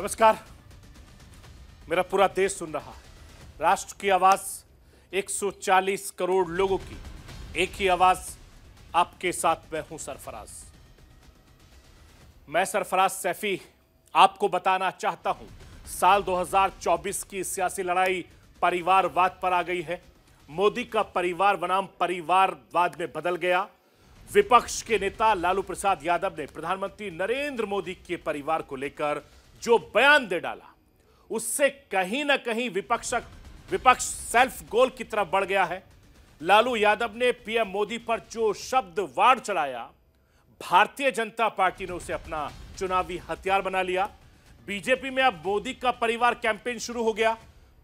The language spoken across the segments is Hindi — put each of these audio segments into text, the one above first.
नमस्कार। मेरा पूरा देश सुन रहा है। राष्ट्र की आवाज 140 करोड़ लोगों की एक ही आवाज। आपके साथ मैं हूं सरफराज। मैं सरफराज सैफी आपको बताना चाहता हूं, साल 2024 की सियासी लड़ाई परिवारवाद पर आ गई है। मोदी का परिवार बनाम परिवारवाद में बदल गया। विपक्ष के नेता लालू प्रसाद यादव ने प्रधानमंत्री नरेंद्र मोदी के परिवार को लेकर जो बयान दे डाला, उससे कहीं ना कहीं विपक्ष सेल्फ गोल की तरफ बढ़ गया है। लालू यादव ने पीएम मोदी पर जो शब्द वार चलाया, भारतीय जनता पार्टी ने उसे अपना चुनावी हथियार बना लिया। बीजेपी में अब मोदी का परिवार कैंपेन शुरू हो गया।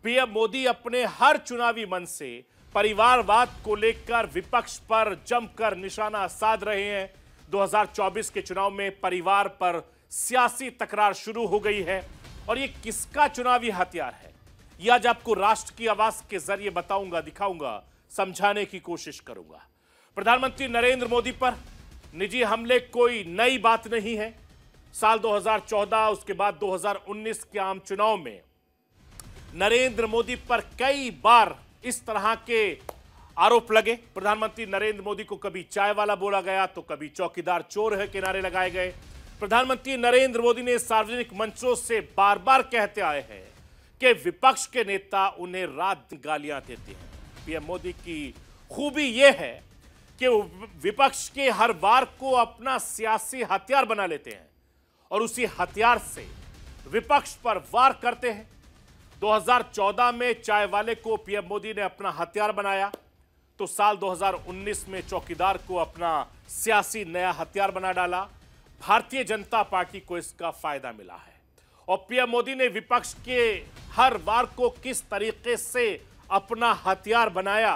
पीएम मोदी अपने हर चुनावी मंच से परिवारवाद को लेकर विपक्ष पर जमकर निशाना साध रहे हैं। 2024 के चुनाव में परिवार पर सियासी तकरार शुरू हो गई है और ये किसका चुनावी हथियार है, यह आज आपको राष्ट्र की आवाज के जरिए बताऊंगा, दिखाऊंगा, समझाने की कोशिश करूंगा। प्रधानमंत्री नरेंद्र मोदी पर निजी हमले कोई नई बात नहीं है। साल 2014 उसके बाद 2019 के आम चुनाव में नरेंद्र मोदी पर कई बार इस तरह के आरोप लगे। प्रधानमंत्री नरेंद्र मोदी को कभी चाय वाला बोला गया तो कभी चौकीदार चोर है के नारे लगाए गए। प्रधानमंत्री नरेंद्र मोदी ने सार्वजनिक मंचों से बार बार कहते आए हैं कि विपक्ष के नेता उन्हें रात गालियां देते हैं। पीएम मोदी की खूबी यह है कि विपक्ष के हर वार को अपना सियासी हथियार बना लेते हैं और उसी हथियार से विपक्ष पर वार करते हैं। 2014 में चाय वाले को पीएम मोदी ने अपना हथियार बनाया तो साल 2019 में चौकीदार को अपना सियासी नया हथियार बना डाला। भारतीय जनता पार्टी को इसका फायदा मिला है और पीएम मोदी ने विपक्ष के हर वार को किस तरीके से अपना हथियार बनाया,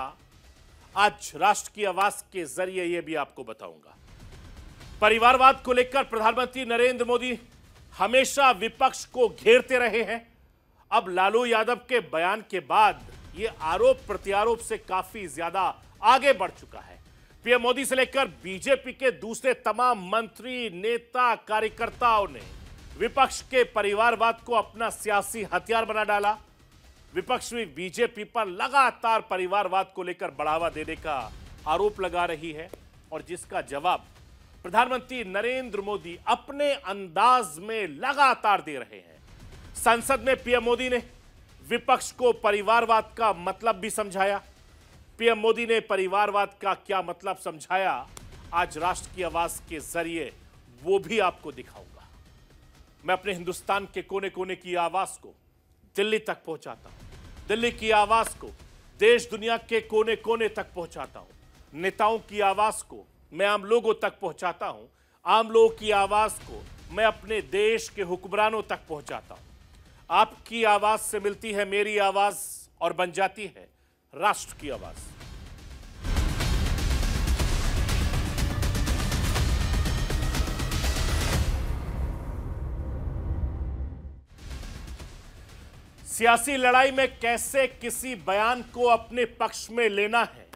आज राष्ट्र की आवाज के जरिए यह भी आपको बताऊंगा। परिवारवाद को लेकर प्रधानमंत्री नरेंद्र मोदी हमेशा विपक्ष को घेरते रहे हैं। अब लालू यादव के बयान के बाद यह आरोप प्रत्यारोप से काफी ज्यादा आगे बढ़ चुका है। पीएम मोदी से लेकर बीजेपी के दूसरे तमाम मंत्री, नेता, कार्यकर्ताओं ने विपक्ष के परिवारवाद को अपना सियासी हथियार बना डाला। विपक्ष में बीजेपी पर लगातार परिवारवाद को लेकर बढ़ावा देने का आरोप लगा रही है और जिसका जवाब प्रधानमंत्री नरेंद्र मोदी अपने अंदाज में लगातार दे रहे हैं। संसद में पीएम मोदी ने विपक्ष को परिवारवाद का मतलब भी समझाया। पीएम मोदी ने परिवारवाद का क्या मतलब समझाया, आज राष्ट्र की आवाज के जरिए वो भी आपको दिखाऊंगा। मैं अपने हिंदुस्तान के कोने कोने की आवाज को दिल्ली तक पहुंचाता हूं, दिल्ली की आवाज को देश दुनिया के कोने कोने तक पहुंचाता हूं। नेताओं की आवाज को मैं आम लोगों तक पहुंचाता हूं, आम लोगों की आवाज को मैं अपने देश के हुक्मरानों तक पहुंचाता हूं। आपकी आवाज से मिलती है मेरी आवाज और बन जाती है राष्ट्र की आवाज। सियासी लड़ाई में कैसे किसी बयान को अपने पक्ष में लेना है,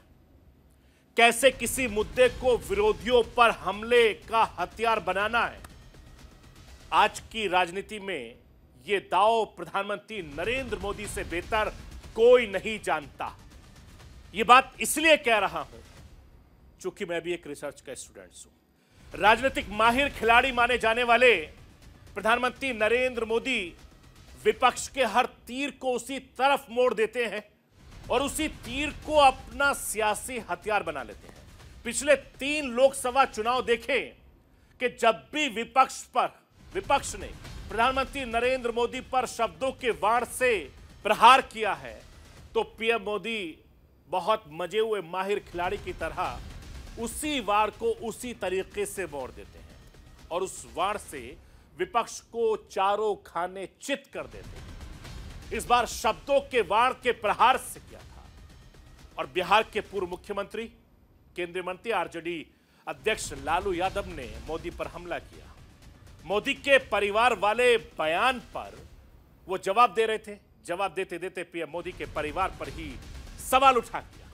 कैसे किसी मुद्दे को विरोधियों पर हमले का हथियार बनाना है, आज की राजनीति में यह दांव प्रधानमंत्री नरेंद्र मोदी से बेहतर कोई नहीं जानता। यह बात इसलिए कह रहा हूं क्योंकि मैं भी एक रिसर्च का स्टूडेंट हूं। राजनीतिक माहिर खिलाड़ी माने जाने वाले प्रधानमंत्री नरेंद्र मोदी विपक्ष के हर तीर को उसी तरफ मोड़ देते हैं और उसी तीर को अपना सियासी हथियार बना लेते हैं। पिछले 3 लोकसभा चुनाव देखें कि जब भी विपक्ष ने प्रधानमंत्री नरेंद्र मोदी पर शब्दों के वार से प्रहार किया है तो पीएम मोदी बहुत मजे हुए माहिर खिलाड़ी की तरह उसी वार को उसी तरीके से मोड़ देते हैं और उस वार से विपक्ष को चारों खाने चित कर देते हैं। इस बार शब्दों के वार के प्रहार से किया था और बिहार के पूर्व मुख्यमंत्री, केंद्रीय मंत्री, आरजेडी अध्यक्ष लालू यादव ने मोदी पर हमला किया। मोदी के परिवार वाले बयान पर वो जवाब दे रहे थे। जवाब देते देते पीएम मोदी के परिवार पर ही सवाल उठा दिया।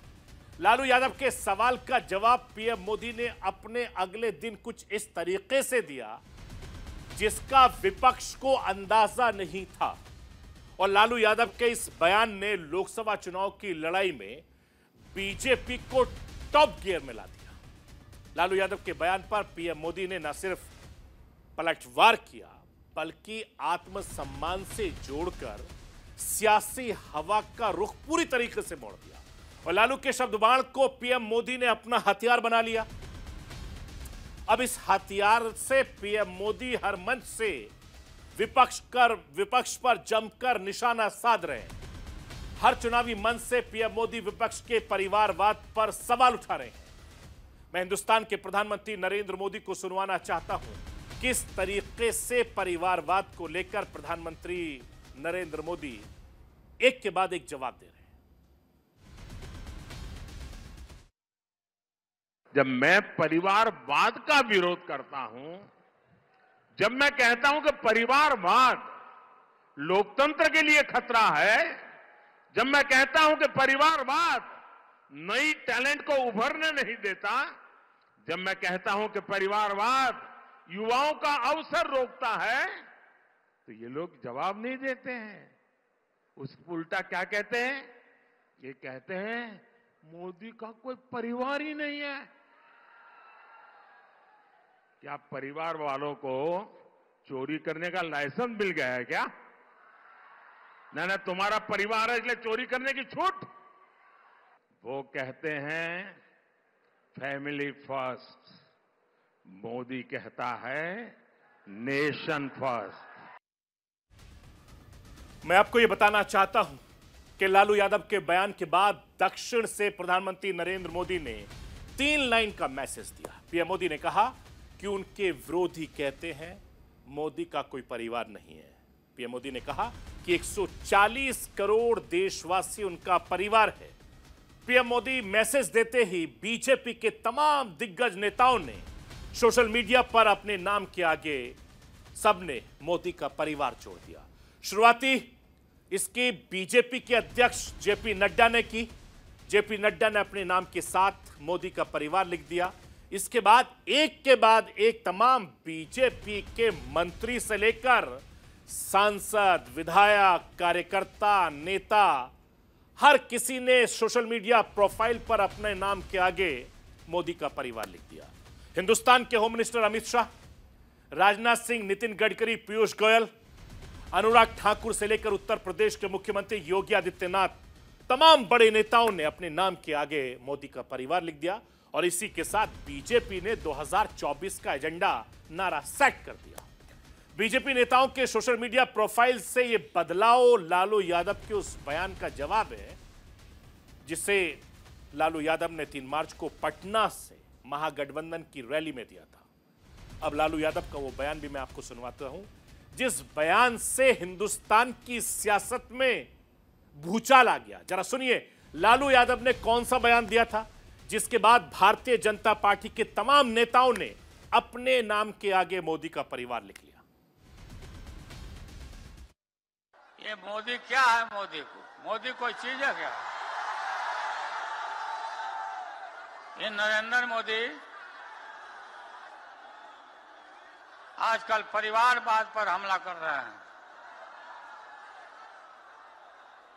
लालू यादव के सवाल का जवाब पीएम मोदी ने अपने अगले दिन कुछ इस तरीके से दिया जिसका विपक्ष को अंदाजा नहीं था। और लालू यादव के इस बयान ने लोकसभा चुनाव की लड़ाई में बीजेपी को टॉप गियर में ला दिया। लालू यादव के बयान पर पीएम मोदी ने न सिर्फ पलटवार किया बल्कि आत्मसम्मान से जोड़कर सियासी हवा का रुख पूरी तरीके से मोड़ दिया। और लालू के शब्द बाण को पीएम मोदी ने अपना हथियार बना लिया। अब इस हथियार से पीएम मोदी हर मंच से विपक्ष पर जमकर निशाना साध रहे हैं। हर चुनावी मंच से पीएम मोदी विपक्ष के परिवारवाद पर सवाल उठा रहे हैं। मैं हिंदुस्तान के प्रधानमंत्री नरेंद्र मोदी को सुनवाना चाहता हूं किस तरीके से परिवारवाद को लेकर प्रधानमंत्री नरेंद्र मोदी एक के बाद एक जवाब दे रहे हैं। जब मैं परिवारवाद का विरोध करता हूं, जब मैं कहता हूं कि परिवारवाद लोकतंत्र के लिए खतरा है, जब मैं कहता हूं कि परिवारवाद नई टैलेंट को उभरने नहीं देता, जब मैं कहता हूं कि परिवारवाद युवाओं का अवसर रोकता है, तो ये लोग जवाब नहीं देते हैं। उस उल्टा क्या कहते हैं? ये कहते हैं मोदी का कोई परिवार ही नहीं है। क्या परिवार वालों को चोरी करने का लाइसेंस मिल गया है क्या? ना तुम्हारा परिवार है इसलिए चोरी करने की छूट। वो कहते हैं फैमिली फर्स्ट, मोदी कहता है नेशन फर्स्ट। मैं आपको यह बताना चाहता हूं कि लालू यादव के बयान के बाद दक्षिण से प्रधानमंत्री नरेंद्र मोदी ने 3 लाइन का मैसेज दिया। पीएम मोदी ने कहा कि उनके विरोधी कहते हैं मोदी का कोई परिवार नहीं है। पीएम मोदी ने कहा कि 140 करोड़ देशवासी उनका परिवार है। पीएम मोदी मैसेज देते ही बीजेपी के तमाम दिग्गज नेताओं ने सोशल मीडिया पर अपने नाम के आगे सबने मोदी का परिवार जोड़ दिया। शुरुआती इसकी बीजेपी के अध्यक्ष जेपी नड्डा ने की। जेपी नड्डा ने अपने नाम के साथ मोदी का परिवार लिख दिया। इसके बाद एक तमाम बीजेपी के मंत्री से लेकर सांसद, विधायक, कार्यकर्ता, नेता, हर किसी ने सोशल मीडिया प्रोफाइल पर अपने नाम के आगे मोदी का परिवार लिख दिया। हिंदुस्तान के होम मिनिस्टर अमित शाह, राजनाथ सिंह, नितिन गडकरी, पीयूष गोयल, अनुराग ठाकुर से लेकर उत्तर प्रदेश के मुख्यमंत्री योगी आदित्यनाथ, तमाम बड़े नेताओं ने अपने नाम के आगे मोदी का परिवार लिख दिया। और इसी के साथ बीजेपी ने 2024 का एजेंडा नारा सेट कर दिया। बीजेपी नेताओं के सोशल मीडिया प्रोफाइल से यह बदलाव लालू यादव के उस बयान का जवाब है जिसे लालू यादव ने 3 मार्च को पटना से महागठबंधन की रैली में दिया था। अब लालू यादव का वो बयान भी मैं आपको सुनवाता हूं जिस बयान से हिंदुस्तान की सियासत में भूचाल आ गया। जरा सुनिए लालू यादव ने कौन सा बयान दिया था जिसके बाद भारतीय जनता पार्टी के तमाम नेताओं ने अपने नाम के आगे मोदी का परिवार लिख लिया। ये मोदी क्या है? मोदी कोई चीज है क्या? ये नरेंद्र मोदी आजकल परिवारवाद पर हमला कर रहे हैं।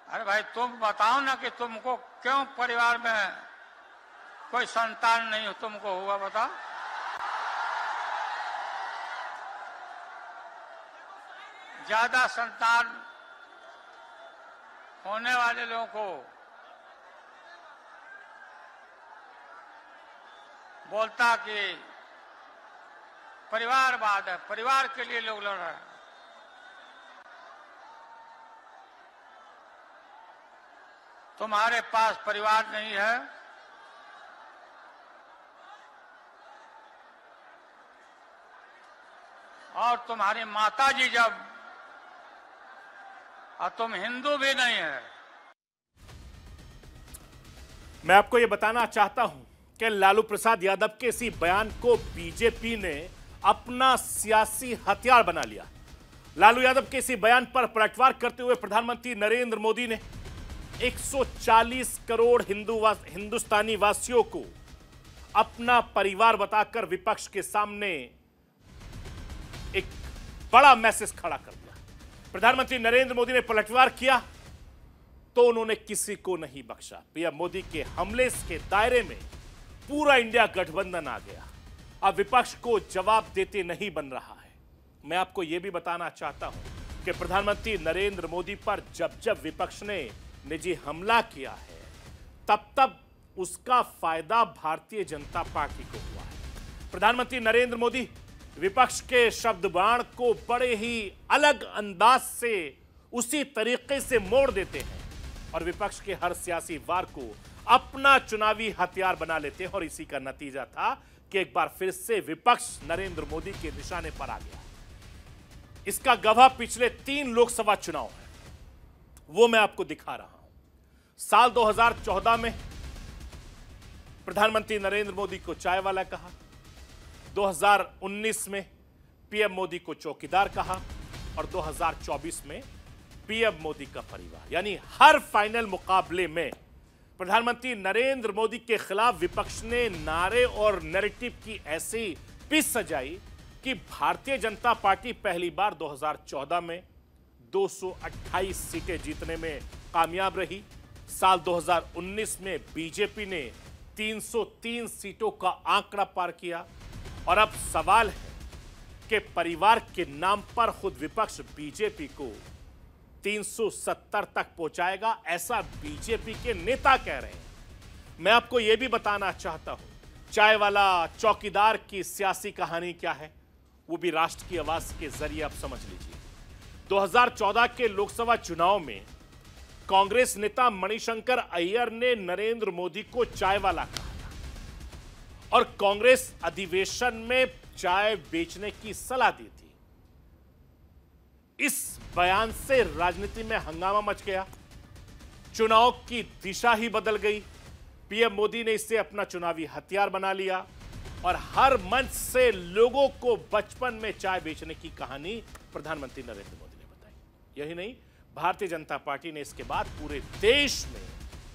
अरे भाई तुम बताओ ना कि तुमको क्यों परिवार में कोई संतान नहीं तुमको हुआ, बताओ। ज्यादा संतान होने वाले लोगों को बोलता कि परिवारवाद है, परिवार के लिए लोग लड़ रहे हैं। तुम्हारे पास परिवार नहीं है, और तुम्हारी माताजी जब, और तुम हिंदू भी नहीं है। मैं आपको यह बताना चाहता हूं कि लालू प्रसाद यादव के इसी बयान को बीजेपी ने अपना सियासी हथियार बना लिया। लालू यादव के इसी बयान पर पलटवार करते हुए प्रधानमंत्री नरेंद्र मोदी ने 140 करोड़ हिंदुस्तानी वासियों को अपना परिवार बताकर विपक्ष के सामने एक बड़ा मैसेज खड़ा कर दिया। प्रधानमंत्री नरेंद्र मोदी ने पलटवार किया तो उन्होंने किसी को नहीं बख्शा। पीएम मोदी के हमले के दायरे में पूरा इंडिया गठबंधन आ गया। अब विपक्ष को जवाब देते नहीं बन रहा है। मैं आपको यह भी बताना चाहता हूं कि प्रधानमंत्री नरेंद्र मोदी पर जब जब विपक्ष ने निजी हमला किया है, तब तब उसका फायदा भारतीय जनता पार्टी को हुआ है। प्रधानमंत्री नरेंद्र मोदी विपक्ष के शब्द बाण को बड़े ही अलग अंदाज से उसी तरीके से मोड़ देते हैं और विपक्ष के हर सियासी वार को अपना चुनावी हथियार बना लेते हैं। और इसी का नतीजा था कि एक बार फिर से विपक्ष नरेंद्र मोदी के निशाने पर आ गया। इसका गवाह पिछले 3 लोकसभा चुनाव है, वो मैं आपको दिखा रहा हूं। साल 2014 में प्रधानमंत्री नरेंद्र मोदी को चाय वाला कहा, 2019 में पीएम मोदी को चौकीदार कहा और 2024 में पीएम मोदी का परिवार। यानी हर फाइनल मुकाबले में प्रधानमंत्री नरेंद्र मोदी के खिलाफ विपक्ष ने नारे और नैरेटिव की ऐसी पिच सजाई कि भारतीय जनता पार्टी पहली बार 2014 में 228 सीटें जीतने में कामयाब रही। साल 2019 में बीजेपी ने 303 सीटों का आंकड़ा पार किया और अब सवाल है कि परिवार के नाम पर खुद विपक्ष बीजेपी को 370 तक पहुंचाएगा, ऐसा बीजेपी के नेता कह रहे हैं। मैं आपको यह भी बताना चाहता हूं चाय वाला चौकीदार की सियासी कहानी क्या है, वो भी राष्ट्र की आवाज के जरिए आप समझ लीजिए। 2014 के लोकसभा चुनाव में कांग्रेस नेता मणिशंकर अय्यर ने नरेंद्र मोदी को चाय वाला कहा था और कांग्रेस अधिवेशन में चाय बेचने की सलाह दी थी। इस बयान से राजनीति में हंगामा मच गया, चुनाव की दिशा ही बदल गई। पीएम मोदी ने इसे अपना चुनावी हथियार बना लिया और हर मंच से लोगों को बचपन में चाय बेचने की कहानी प्रधानमंत्री नरेंद्र मोदी ने बताई। यही नहीं, भारतीय जनता पार्टी ने इसके बाद पूरे देश में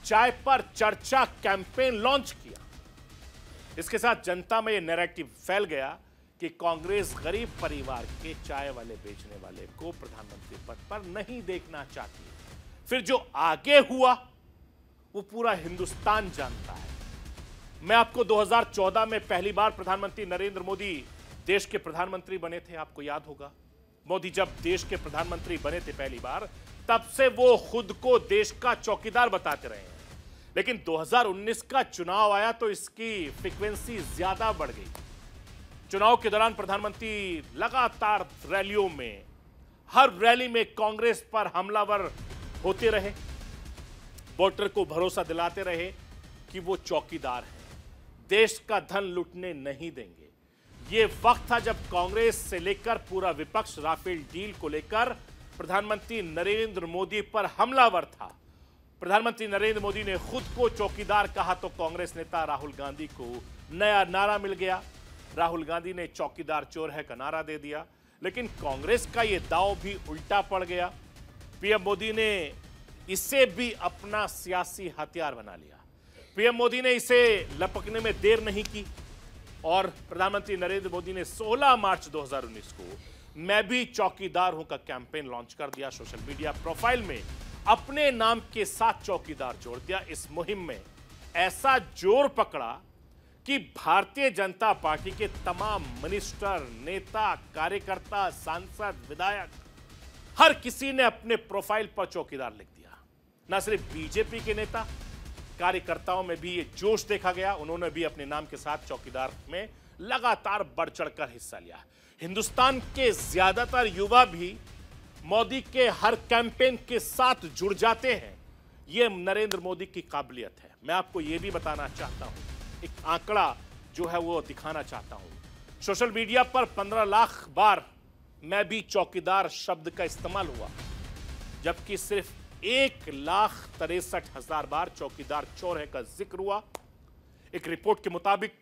चाय पर चर्चा कैंपेन लॉन्च किया। इसके साथ जनता में यह नैरेटिव फैल गया कि कांग्रेस गरीब परिवार के चाय वाले बेचने वाले को प्रधानमंत्री पद पर नहीं देखना चाहती। फिर जो आगे हुआ वो पूरा हिंदुस्तान जानता है। मैं आपको 2014 में पहली बार प्रधानमंत्री नरेंद्र मोदी देश के प्रधानमंत्री बने थे, आपको याद होगा। मोदी जब देश के प्रधानमंत्री बने थे पहली बार, तब से वो खुद को देश का चौकीदार बताते रहे हैं। लेकिन 2019 का चुनाव आया तो इसकी फ्रीक्वेंसी ज्यादा बढ़ गई। चुनाव के दौरान प्रधानमंत्री लगातार रैलियों में, हर रैली में कांग्रेस पर हमलावर होते रहे, वोटर को भरोसा दिलाते रहे कि वो चौकीदार हैं, देश का धन लूटने नहीं देंगे। ये वक्त था जब कांग्रेस से लेकर पूरा विपक्ष राफेल डील को लेकर प्रधानमंत्री नरेंद्र मोदी पर हमलावर था। प्रधानमंत्री नरेंद्र मोदी ने खुद को चौकीदार कहा तो कांग्रेस नेता राहुल गांधी को नया नारा मिल गया। राहुल गांधी ने चौकीदार चोर है का नारा दे दिया, लेकिन कांग्रेस का यह दांव भी उल्टा पड़ गया। पीएम मोदी ने इसे भी अपना सियासी हथियार बना लिया। पीएम मोदी ने इसे लपकने में देर नहीं की और प्रधानमंत्री नरेंद्र मोदी ने 16 मार्च 2019 को मैं भी चौकीदार हूं का कैंपेन लॉन्च कर दिया। सोशल मीडिया प्रोफाइल में अपने नाम के साथ चौकीदार जोड़ दिया। इस मुहिम में ऐसा जोर पकड़ा कि भारतीय जनता पार्टी के तमाम मिनिस्टर, नेता, कार्यकर्ता, सांसद, विधायक, हर किसी ने अपने प्रोफाइल पर चौकीदार लिख दिया। न सिर्फ बीजेपी के नेता, कार्यकर्ताओं में भी ये जोश देखा गया। उन्होंने भी अपने नाम के साथ चौकीदार में लगातार बढ़ चढ़कर हिस्सा लिया। हिंदुस्तान के ज्यादातर युवा भी मोदी के हर कैंपेन के साथ जुड़ जाते हैं। यह नरेंद्र मोदी की काबिलियत है। मैं आपको यह भी बताना चाहता हूं, एक आंकड़ा जो है वो दिखाना चाहता हूं। सोशल मीडिया पर 15 लाख बार मैं भी चौकीदार शब्द का इस्तेमाल हुआ, जबकि सिर्फ 1,63,000 बार चौकीदार चोर है का जिक्र हुआ। एक रिपोर्ट के मुताबिक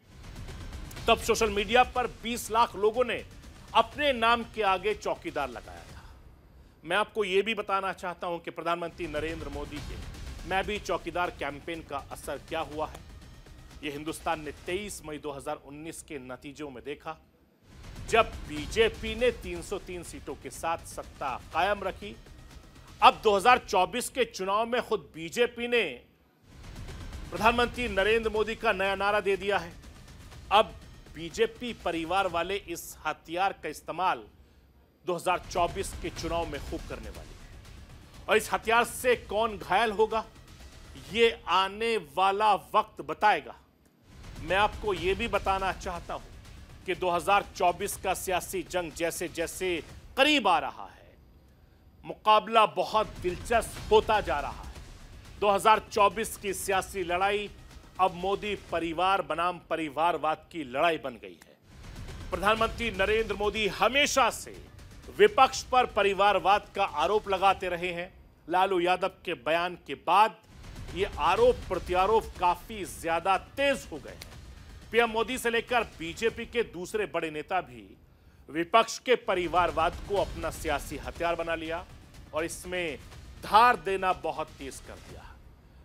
तब सोशल मीडिया पर 20 लाख लोगों ने अपने नाम के आगे चौकीदार लगाया था। मैं आपको यह भी बताना चाहता हूं कि प्रधानमंत्री नरेंद्र मोदी के मैं भी चौकीदार कैंपेन का असर क्या हुआ है, यह हिंदुस्तान ने 23 मई 2019 के नतीजों में देखा। जब बीजेपी ने 303 सीटों के साथ सत्ता कायम रखी। अब 2024 के चुनाव में खुद बीजेपी ने प्रधानमंत्री नरेंद्र मोदी का नया नारा दे दिया है। अब बीजेपी परिवार वाले इस हथियार का इस्तेमाल 2024 के चुनाव में खूब करने वाली है और इस हथियार से कौन घायल होगा ये आने वाला वक्त बताएगा। मैं आपको यह भी बताना चाहता हूं कि 2024 का सियासी जंग जैसे जैसे करीब आ रहा है, मुकाबला बहुत दिलचस्प होता जा रहा है। 2024 की सियासी लड़ाई अब मोदी परिवार बनाम परिवारवाद की लड़ाई बन गई है। प्रधानमंत्री नरेंद्र मोदी हमेशा से विपक्ष पर परिवारवाद का आरोप लगाते रहे हैं। लालू यादव के बयान के बाद ये आरोप प्रत्यारोप काफी ज्यादा तेज हो गए हैं। पीएम मोदी से लेकर बीजेपी के दूसरे बड़े नेता भी विपक्ष के परिवारवाद को अपना सियासी हथियार बना लिया और इसमें धार देना बहुत तेज कर दिया।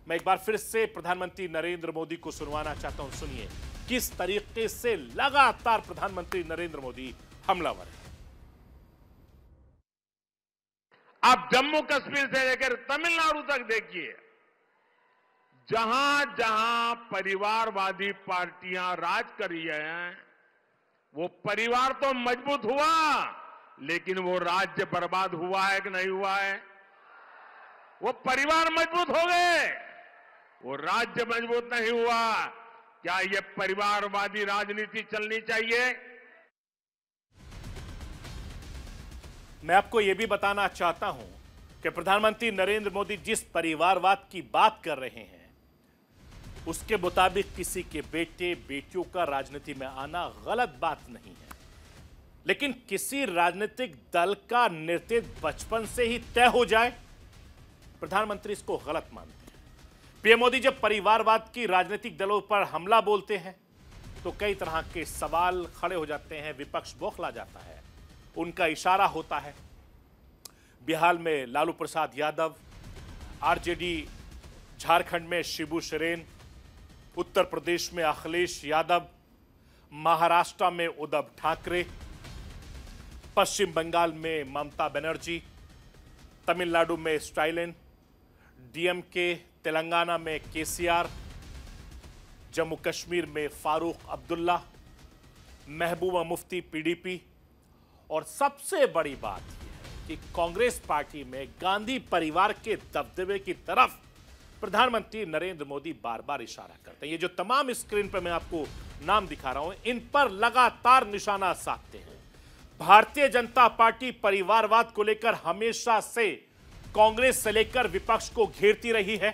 मैं एक बार फिर से प्रधानमंत्री नरेंद्र मोदी को सुनवाना चाहता हूं, सुनिए किस तरीके से लगातार प्रधानमंत्री नरेंद्र मोदी हमलावर है। आप जम्मू कश्मीर से लेकर तमिलनाडु तक देखिए, जहां जहां परिवारवादी पार्टियां राज कर रही हैं, वो परिवार तो मजबूत हुआ, लेकिन वो राज्य बर्बाद हुआ है कि नहीं हुआ है? वो परिवार मजबूत हो गए, वो राज्य मजबूत नहीं हुआ। क्या ये परिवारवादी राजनीति चलनी चाहिए? मैं आपको यह भी बताना चाहता हूं कि प्रधानमंत्री नरेंद्र मोदी जिस परिवारवाद की बात कर रहे हैं उसके मुताबिक किसी के बेटे बेटियों का राजनीति में आना गलत बात नहीं है, लेकिन किसी राजनीतिक दल का नेतृत्व बचपन से ही तय हो जाए, प्रधानमंत्री इसको गलत मानते हैं। पीएम मोदी जब परिवारवाद की राजनीतिक दलों पर हमला बोलते हैं तो कई तरह के सवाल खड़े हो जाते हैं, विपक्ष बौखला जाता है, उनका इशारा होता है। बिहार में लालू प्रसाद यादव, आरजेडी झारखंड में शिबू सोरेन, उत्तर प्रदेश में अखिलेश यादव, महाराष्ट्र में उद्धव ठाकरे, पश्चिम बंगाल में ममता बनर्जी, तमिलनाडु में स्टालिन, डीएमके, तेलंगाना में केसीआर, जम्मू कश्मीर में फारूक अब्दुल्ला, महबूबा मुफ्ती पीडीपी और सबसे बड़ी बात यह है कि कांग्रेस पार्टी में गांधी परिवार के दबदबे की तरफ प्रधानमंत्री नरेंद्र मोदी बार बार इशारा करते हैं। ये जो तमाम स्क्रीन पर मैं आपको नाम दिखा रहा हूं, इन पर लगातार निशाना साधते हैं। भारतीय जनता पार्टी परिवारवाद को लेकर हमेशा से कांग्रेस से लेकर विपक्ष को घेरती रही है।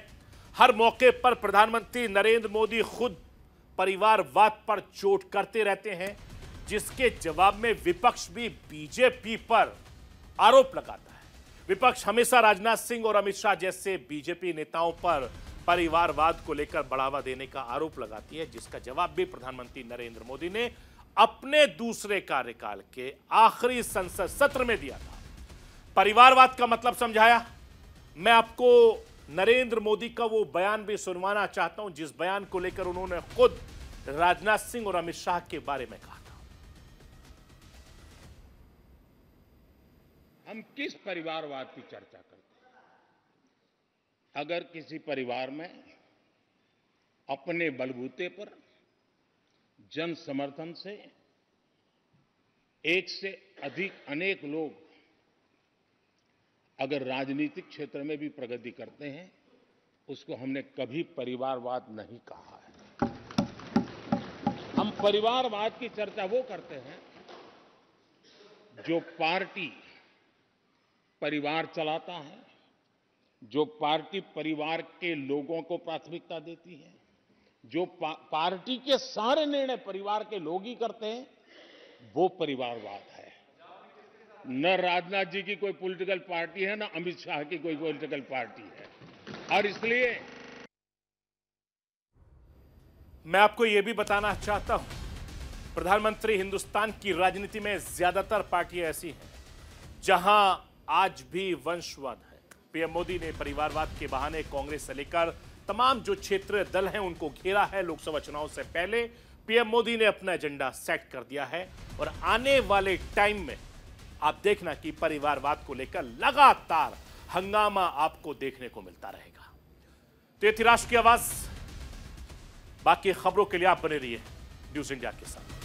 हर मौके पर प्रधानमंत्री नरेंद्र मोदी खुद परिवारवाद पर चोट करते रहते हैं, जिसके जवाब में विपक्ष भी बीजेपी पर आरोप लगाता है। विपक्ष हमेशा राजनाथ सिंह और अमित शाह जैसे बीजेपी नेताओं पर परिवारवाद को लेकर बढ़ावा देने का आरोप लगाती है, जिसका जवाब भी प्रधानमंत्री नरेंद्र मोदी ने अपने दूसरे कार्यकाल के आखिरी संसद सत्र में दिया था। परिवारवाद का मतलब समझाया। मैं आपको नरेंद्र मोदी का वो बयान भी सुनवाना चाहता हूं जिस बयान को लेकर उन्होंने खुद राजनाथ सिंह और अमित शाह के बारे में कहा था। हम किस परिवारवाद की चर्चा करते हैं? अगर किसी परिवार में अपने बलबूते पर जन समर्थन से एक से अधिक अनेक लोग अगर राजनीतिक क्षेत्र में भी प्रगति करते हैं, उसको हमने कभी परिवारवाद नहीं कहा है। हम परिवारवाद की चर्चा वो करते हैं जो पार्टी परिवार चलाता है, जो पार्टी परिवार के लोगों को प्राथमिकता देती है, जो पार्टी के सारे निर्णय परिवार के लोग ही करते हैं, वो परिवारवाद है। न राजनाथ जी की कोई पॉलिटिकल पार्टी है, न अमित शाह की कोई पॉलिटिकल पार्टी है। और इसलिए मैं आपको यह भी बताना चाहता हूं, प्रधानमंत्री हिंदुस्तान की राजनीति में ज्यादातर पार्टियां ऐसी हैं जहां आज भी वंशवाद है। पीएम मोदी ने परिवारवाद के बहाने कांग्रेस से लेकर तमाम जो क्षेत्रीय दल हैं उनको घेरा है। लोकसभा चुनाव से पहले पीएम मोदी ने अपना एजेंडा सेट कर दिया है और आने वाले टाइम में आप देखना कि परिवारवाद को लेकर लगातार हंगामा आपको देखने को मिलता रहेगा। तो ये थी राष्ट्र की आवाज। बाकी खबरों के लिए आप बने रहिए न्यूज़ इंडिया के साथ।